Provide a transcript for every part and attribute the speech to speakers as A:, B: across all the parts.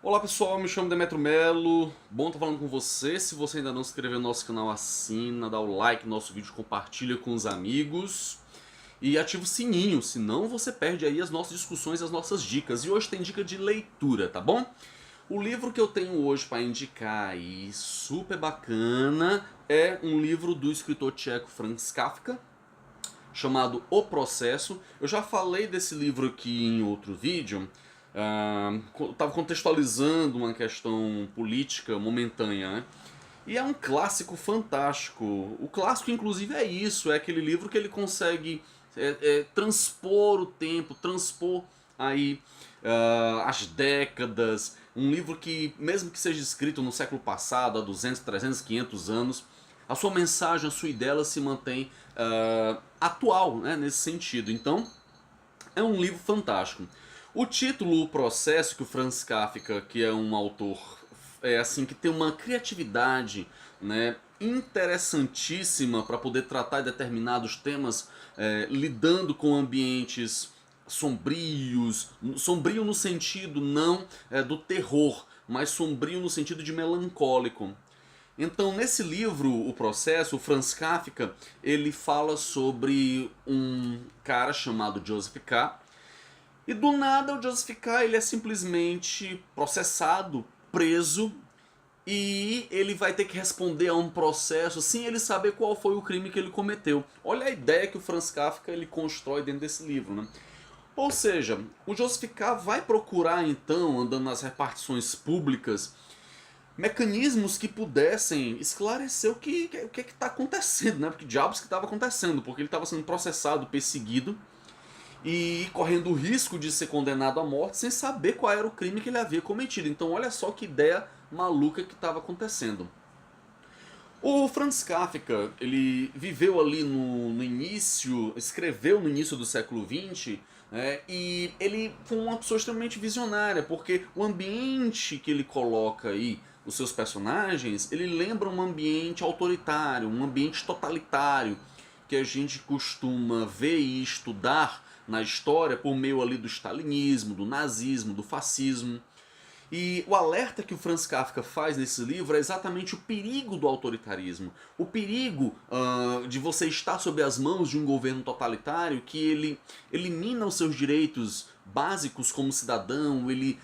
A: Olá pessoal, me chamo Demetrio Melo, bom estar falando com você. Se você ainda não se inscreveu no nosso canal, assina, dá o like no nosso vídeo, compartilha com os amigos e ativa o sininho, senão você perde aí as nossas discussões, as nossas dicas. E hoje tem dica de leitura, tá bom? O livro que eu tenho hoje para indicar e super bacana é um livro do escritor tcheco Franz Kafka, chamado O Processo. Eu já falei desse livro aqui em outro vídeo. Estava contextualizando uma questão política momentânea, né? E é um clássico fantástico. O clássico, inclusive, é isso. É aquele livro que ele consegue transpor o tempo, transpor aí as décadas. Um livro que, mesmo que seja escrito no século passado, há 200, 300, 500 anos, a sua mensagem, a sua ideia, ela se mantém atual, né, nesse sentido. Então, é um livro fantástico. O título, O Processo, que o Franz Kafka, que é um autor assim, que tem uma criatividade, né, interessantíssima para poder tratar de determinados temas, lidando com ambientes sombrios, sombrio no sentido não do terror, mas sombrio no sentido de melancólico. Então, nesse livro, O Processo, o Franz Kafka, ele fala sobre um cara chamado Joseph K. E do nada o Joseph K. ele é simplesmente processado, preso, e ele vai ter que responder a um processo sem ele saber qual foi o crime que ele cometeu. Olha a ideia que o Franz Kafka ele constrói dentro desse livro, né? Ou seja, o Joseph K. vai procurar então, andando nas repartições públicas, mecanismos que pudessem esclarecer o que está acontecendo, né? Porque diabos que estava acontecendo, porque ele estava sendo processado, perseguido e correndo o risco de ser condenado à morte sem saber qual era o crime que ele havia cometido. Então olha só que ideia maluca que estava acontecendo. O Franz Kafka, ele viveu ali no início, escreveu no início do século XX, e ele foi uma pessoa extremamente visionária, porque o ambiente que ele coloca aí, os seus personagens, ele lembra um ambiente autoritário, um ambiente totalitário, que a gente costuma ver e estudar na história por meio ali do stalinismo, do nazismo, do fascismo. E o alerta que o Franz Kafka faz nesse livro é exatamente o perigo do autoritarismo. O perigo de você estar sob as mãos de um governo totalitário que ele elimina os seus direitos básicos como cidadão, ele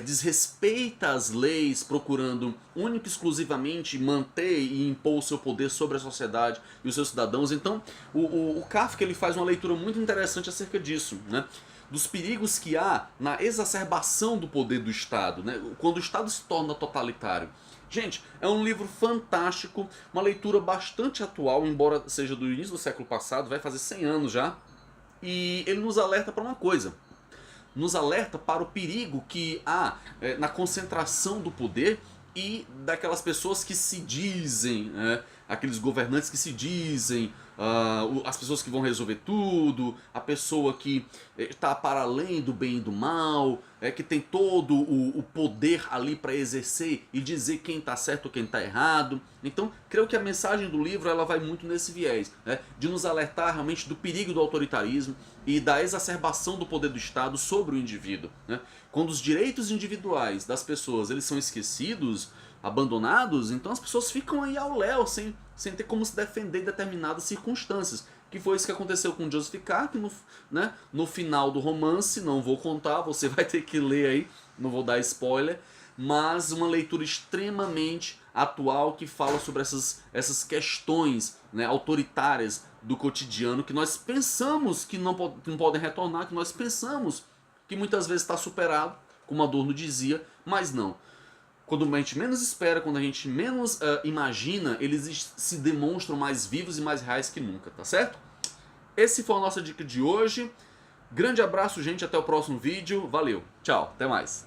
A: desrespeita as leis, procurando única e exclusivamente manter e impor o seu poder sobre a sociedade e os seus cidadãos. Então o Kafka ele faz uma leitura muito interessante acerca disso, né? Dos perigos que há na exacerbação do poder do Estado, né? Quando o Estado se torna totalitário. Gente, é um livro fantástico, uma leitura bastante atual, embora seja do início do século passado, vai fazer 100 anos já, e ele nos alerta para uma coisa. Nos alerta para o perigo que há na concentração do poder e daquelas pessoas que se dizem, aqueles governantes que se dizem, as pessoas que vão resolver tudo, a pessoa que está para além do bem e do mal, que tem todo o poder ali para exercer e dizer quem está certo ou quem está errado. Então, creio que a mensagem do livro ela vai muito nesse viés, né, de nos alertar realmente do perigo do autoritarismo e da exacerbação do poder do Estado sobre o indivíduo, né? Quando os direitos individuais das pessoas eles são esquecidos, abandonados, então as pessoas ficam aí ao léu, sem ter como se defender em determinadas circunstâncias. Que foi isso que aconteceu com Joseph K, que no final do romance, não vou contar, você vai ter que ler aí, não vou dar spoiler, mas uma leitura extremamente atual que fala sobre essas questões, né, autoritárias do cotidiano que nós pensamos que não podem retornar, que nós pensamos que muitas vezes está superado, como Adorno dizia, mas não. Quando a gente menos espera, quando a gente menos imagina, eles se demonstram mais vivos e mais reais que nunca, tá certo? Esse foi a nossa dica de hoje. Grande abraço, gente, até o próximo vídeo. Valeu, tchau, até mais.